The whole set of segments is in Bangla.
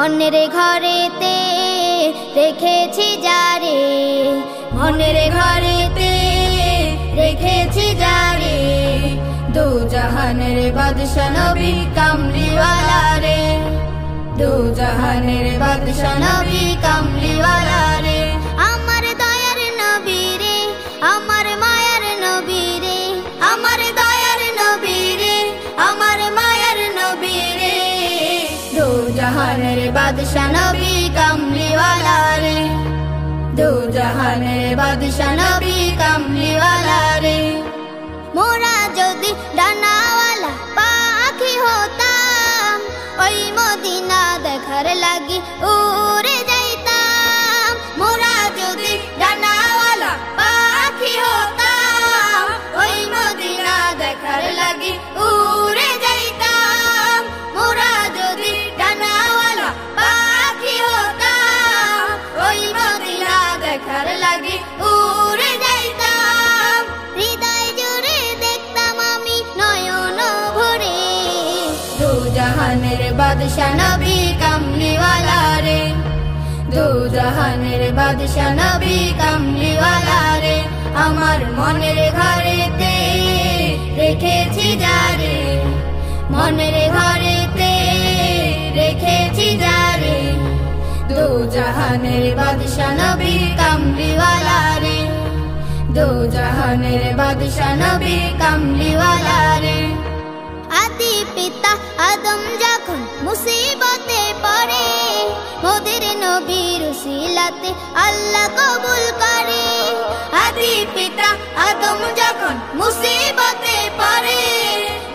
মনের ঘরেতে রেখেছি যারে, মনের ঘরেতে রেখেছি যারে, দু জাহানের বাদশা নবী কামলিওয়ালা রে, দু জাহানের বাদশা নবী কামলিওয়ালা রে। আমার দয়ার নবী রে, আমার মায়ার নবী রে, আমার দয়ার নবী রে, আমার মায়ার নবী রে, দু জাহানের বাদশা নবী কামলিওয়ালা রে, দু জাহানের বাদশা নবী কামলিওয়ালা রে। মোরা যদি ডানাওয়ালা পাখি হতাম, ওই মদিনা দেখার লাগি উড়ে যাইতাম। মোরা যদি ডানাওয়ালা পাখি হতাম, ওই মদিনা দেখার লাগি উড়ে যাইতাম। মোরা যদি ডানাওয়ালা পাখি হতাম, ওই মদিনা দেখার লাগি উড়ে যাইতাম। হৃদয় জুড়ে দেখতাম আমি নয়ন ভরে, দু জাহানের বাদশা নবী কামলিওয়ালা রে, দু জাহানের বাদশা নবী কামলিওয়ালা রে। আমার মনের ঘরেতে রেখেছি যারে, মনের ঘরেতে রেখেছি যারে, দু জাহানের বাদশা নবী কামলিওয়ালা রে, দু জাহানের বাদশা নবী কামলিওয়ালা রে। আদি পিতা আদম যখন মুসিবতে পড়ে, মোদের নবীর উসিলাতে আল্লাহ কবুল করে। আদি পিতা আদম যখন মুসিবতে পড়ে,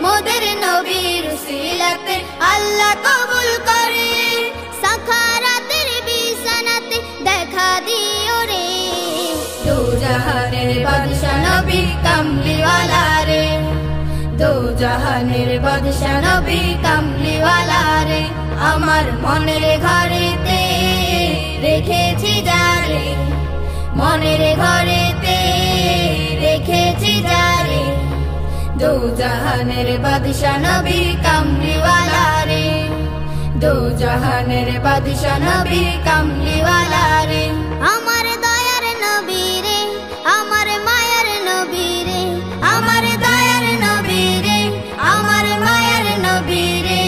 মোদের নবীর উসিলাতে আল্লাহ কবুল করে। সাখারাতের বিছানাতে দেখা দিও রে, দু জাহানের বাদশা নবী কামলিওয়ালা রে, দু জাহানের বাদশা নবী কামলিওয়ালা রে। আমার মনের ঘরেতে রেখেছি যারে, মনের ঘরেতে রেখেছি যারে, দু জাহানের বাদশা নবী কামলিওয়ালা রে, দু জাহানের বাদশা নবী কামলিওয়ালা রে। আমার দয়ার নবী রে, আমার মায়ার নবী রে, আমার দয়ার নবী রে, আমার মায়ার নবী রে,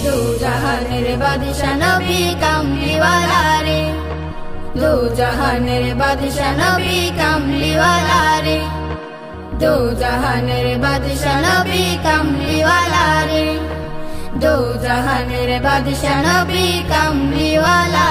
দু জাহানের বাদশা নবী কামলিওয়ালা রে, দু জাহানের বাদশা নবী কামলিওয়ালা রে, দু জাহানের বাদশা নবী কামলিওয়ালা রে, দু জাহানের বাদশা নবী কামলিওয়ালা।